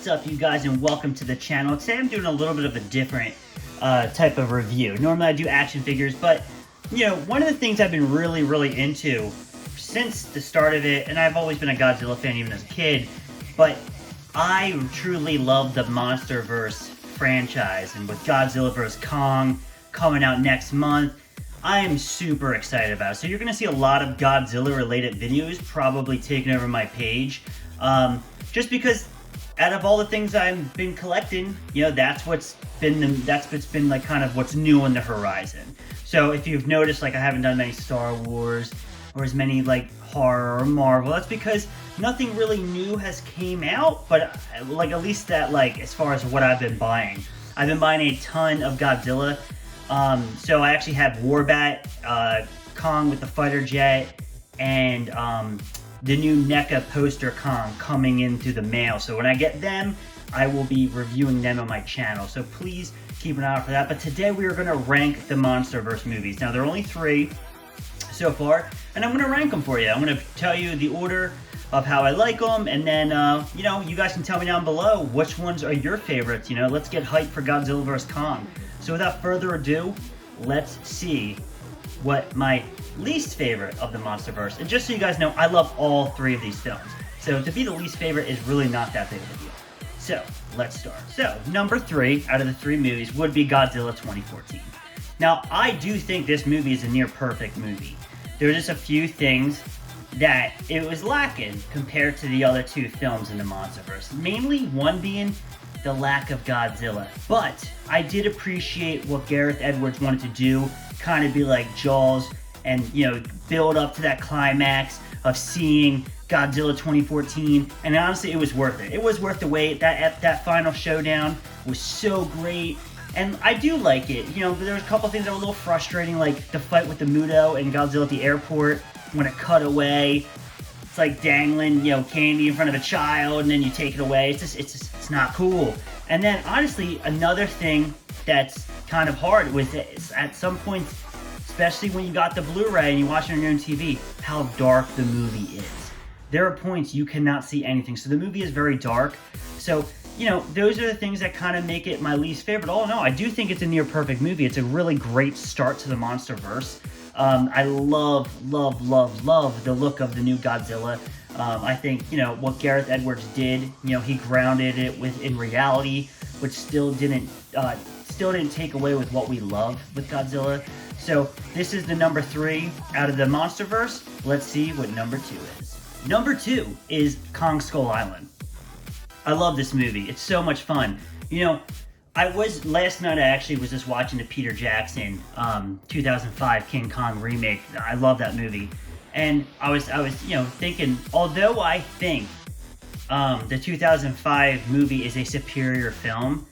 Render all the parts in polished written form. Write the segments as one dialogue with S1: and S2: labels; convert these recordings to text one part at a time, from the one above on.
S1: What's up, you guys, and welcome to the channel. Today I'm doing a little bit of a different type of review. Normally I do action figures, but you know, one of the things I've been really into since the start of it, and I've always been a Godzilla fan even as a kid, but I truly love the Monsterverse franchise, and with Godzilla vs. Kong coming out next month, I am super excited about it. So you're going to see a lot of Godzilla related videos probably taking over my page, just because out of all the things I've been collecting, you know, that's what's been like kind of what's new on the horizon. So if you've noticed, like, I haven't done many Star Wars or as many like horror or Marvel, that's because nothing really new has came out, but like at least that, like, as far as what I've been buying a ton of Godzilla. So I actually have Warbat, Kong with the fighter jet, and the new NECA poster Kong coming in through the mail. So when I get them, I will be reviewing them on my channel. So please keep an eye out for that. But today we are going to rank the Monsterverse movies. Now there are only 3 so far, and I'm going to rank them for you. I'm going to tell you the order of how I like them, and then, you know, you guys can tell me down below which ones are your favorites. You know, let's get hyped for Godzilla vs. Kong. So without further ado, let's see what my least favorite of the Monsterverse. And just so you guys know, I love all 3 of these films. So to be the least favorite is really not that big of a deal. So let's start. So number 3 out of the 3 movies would be Godzilla 2014. Now I do think this movie is a near perfect movie. There are just a few things that it was lacking compared to the other 2 films in the Monsterverse. Mainly one being the lack of Godzilla. But I did appreciate what Gareth Edwards wanted to do, kind of be like Jaws, and, you know, build up to that climax of seeing Godzilla 2014. And honestly, it was worth it. It was worth the wait. That final showdown was so great. And I do like it. You know, there was a couple things that were a little frustrating, like the fight with the Muto and Godzilla at the airport when it cut away. It's like dangling, you know, candy in front of a child, and then you take it away. It's not cool. And then, honestly, another thing that's kind of hard was at some point, especially when you got the Blu-ray and you watch it on your own TV, how dark the movie is. There are points you cannot see anything. So the movie is very dark. So, you know, those are the things that kind of make it my least favorite. All in all, I do think it's a near perfect movie. It's a really great start to the Monsterverse. I love the look of the new Godzilla. I think, you know, what Gareth Edwards did, you know, he grounded it in reality, which still didn't take away with what we love with Godzilla. So this is the number 3 out of the Monsterverse. Let's see what number 2 is. Number 2 is Kong Skull Island. I love this movie. It's so much fun. You know, last night I actually was just watching the Peter Jackson 2005 King Kong remake. I love that movie. And I was you know, thinking, although I think the 2005 movie is a superior film,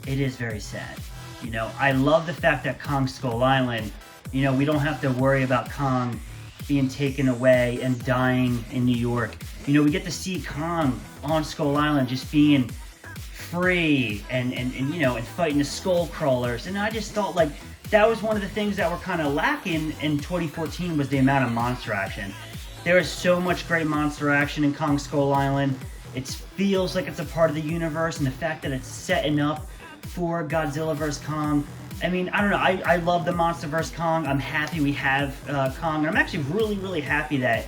S1: it is very sad. You know, I love the fact that Kong Skull Island, you know, we don't have to worry about Kong being taken away and dying in New York. You know, we get to see Kong on Skull Island just being free and you know, and fighting the skull crawlers. And I just thought, like, that was one of the things that were kind of lacking in 2014 was the amount of monster action. There is so much great monster action in Kong Skull Island. It feels like it's a part of the universe, and the fact that it's setting up for Godzilla vs. Kong. I mean, I don't know, I love the Monsterverse Kong. I'm happy we have Kong, and I'm actually really happy that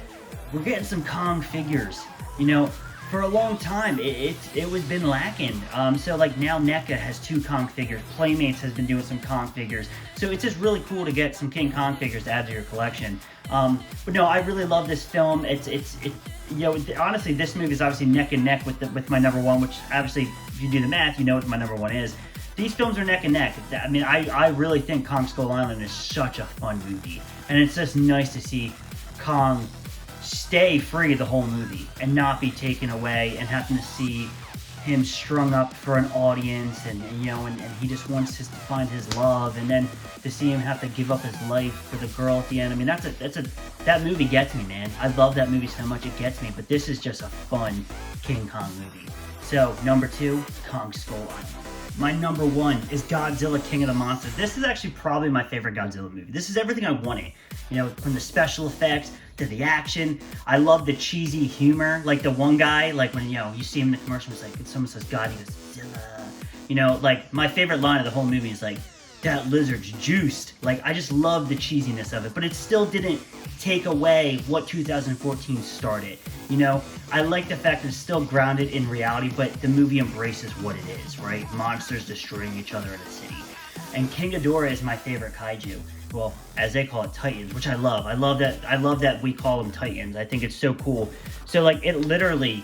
S1: we're getting some Kong figures. You know, for a long time, it was been lacking. So like now NECA has 2 Kong figures. Playmates has been doing some Kong figures. So it's just really cool to get some King Kong figures to add to your collection. But no, I really love this film. You know, honestly, this movie is obviously neck and neck with my number 1, which obviously, if you do the math, you know what my number 1 is. These films are neck and neck. I mean, I really think Kong Skull Island is such a fun movie. And it's just nice to see Kong stay free the whole movie and not be taken away, and having to see him strung up for an audience, and you know, and he just wants to find his love, and then to see him have to give up his life for the girl at the end. I mean, that movie gets me, man. I love that movie so much, it gets me. But this is just a fun King Kong movie. So number 2, Kong Skull Island. my number one is Godzilla King of the Monsters. This is actually probably my favorite Godzilla movie. This is everything I wanted. You know, from the special effects to the action. I love the cheesy humor. Like the one guy, like when, you know, you see him in the commercial, it's like, someone says God, he goes, Godzilla. You know, like my favorite line of the whole movie is like, that lizard's juiced. Like, I just love the cheesiness of it, but it still didn't take away what 2014 started. You know, I like the fact that it's still grounded in reality, but the movie embraces what it is, right? Monsters destroying each other in a city. And King Ghidorah is my favorite kaiju. Well, as they call it, Titans, which I love. I love that we call them Titans. I think it's so cool. So, like, it literally,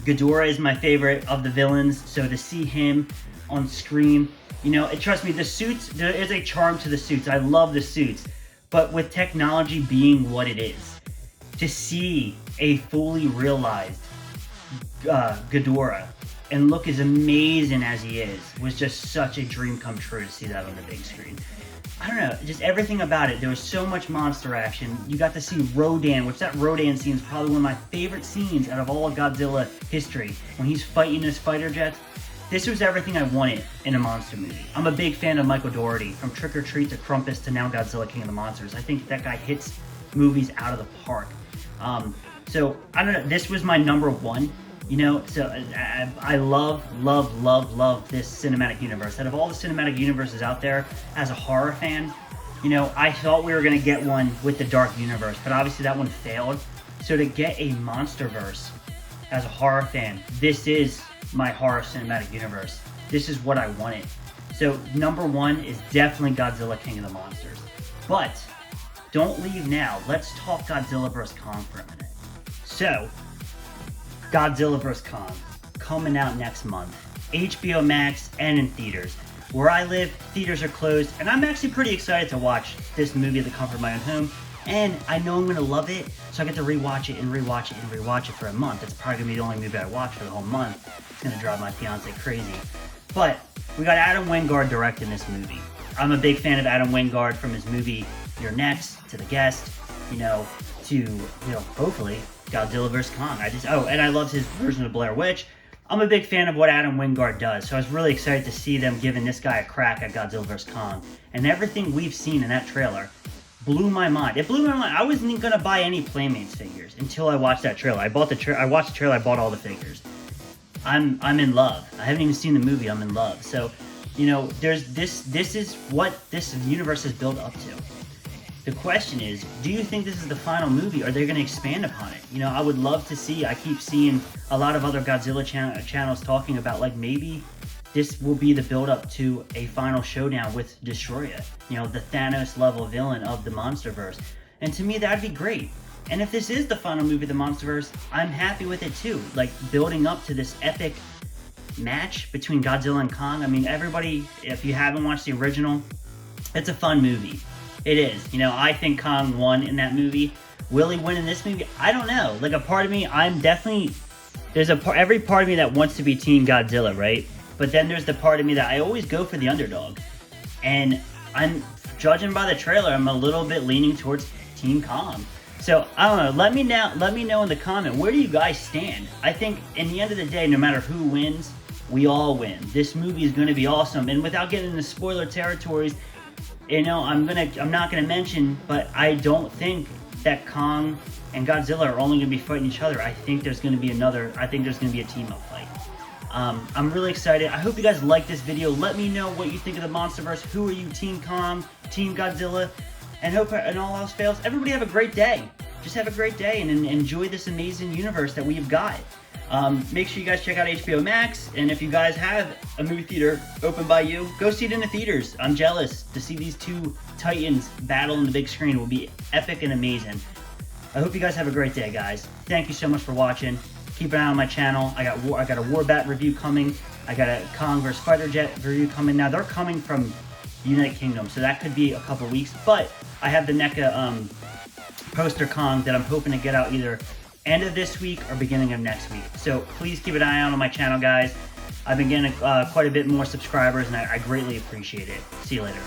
S1: Ghidorah is my favorite of the villains. So to see him on screen, you know, trust me, the suits, there is a charm to the suits. I love the suits. But with technology being what it is, to see a fully realized Ghidorah and look as amazing as he is was just such a dream come true to see that on the big screen. I don't know, just everything about it. There was so much monster action. You got to see Rodan, which that Rodan scene is probably one of my favorite scenes out of all of Godzilla history. When he's fighting his fighter jets. This was everything I wanted in a monster movie. I'm a big fan of Michael Dougherty, from Trick or Treat to Krampus to now Godzilla King of the Monsters. I think that guy hits movies out of the park. So, I don't know, this was my number one, you know, so I love this cinematic universe. Out of all the cinematic universes out there, as a horror fan, you know, I thought we were going to get one with the Dark Universe, but obviously that one failed. So to get a Monsterverse as a horror fan, this is my horror cinematic universe. This is what I wanted. So number one is definitely Godzilla King of the Monsters. But don't leave now. Let's talk Godzilla vs. Kong for a minute. So, Godzilla vs. Kong, coming out next month. HBO Max and in theaters. Where I live, theaters are closed, and I'm actually pretty excited to watch this movie at the comfort of my own home. And I know I'm going to love it, so I get to rewatch it and rewatch it and rewatch it for a month. It's probably going to be the only movie I watch for the whole month. It's going to drive my fiance crazy. But we got Adam Wingard directing this movie. I'm a big fan of Adam Wingard, from his movie You're Next, to The Guest, you know, to, you know, hopefully Godzilla vs. Kong. And I loved his version of Blair Witch. I'm a big fan of what Adam Wingard does, so I was really excited to see them giving this guy a crack at Godzilla vs. Kong. And everything we've seen in that trailer blew my mind. It blew my mind. I wasn't going to buy any Playmates figures until I watched that trailer. I watched the trailer, I bought all the figures. I'm in love. I haven't even seen the movie, I'm in love. So, you know, there's this is what this universe is built up to. The question is, do you think this is the final movie, or are they going to expand upon it? You know, I would love to see, I keep seeing a lot of other Godzilla channels talking about, like, maybe this will be the build-up to a final showdown with Destroya, you know, the Thanos-level villain of the Monsterverse. And to me, that'd be great. And if this is the final movie of the Monsterverse, I'm happy with it too. Like, building up to this epic match between Godzilla and Kong. I mean, everybody, if you haven't watched the original, it's a fun movie. It is. You know, I think Kong won in that movie. Will he win in this movie? I don't know. Like, a part of me, I'm definitely... There's every part of me that wants to be Team Godzilla, right? But then there's the part of me that I always go for the underdog. And I'm, judging by the trailer, I'm a little bit leaning towards Team Kong. So, I don't know. Let me know in the comment, where do you guys stand? I think, in the end of the day, no matter who wins, we all win. This movie is going to be awesome. And without getting into spoiler territories, you know, I'm not gonna mention, but I don't think that Kong and Godzilla are only gonna be fighting each other. I think there's gonna be a team-up fight. I'm really excited. I hope you guys like this video. Let me know what you think of the Monsterverse. Who are you, Team Kong, Team Godzilla? And hope, and all else fails, everybody have a great day. Just have a great day and enjoy this amazing universe that we've got. Make sure you guys check out HBO Max, and if you guys have a movie theater open by you, go see it in the theaters. I'm jealous to see these two titans battle on the big screen. It will be epic and amazing. I hope you guys have a great day, guys. Thank you so much for watching. Keep an eye on my channel. I got a Warbat review coming. I got a Kong vs. Fighter Jet review coming. Now, they're coming from the United Kingdom, so that could be a couple weeks, but I have the NECA poster Kong that I'm hoping to get out either end of this week or beginning of next week. So please keep an eye out on my channel, guys. I've been getting quite a bit more subscribers, and I greatly appreciate it. See you later.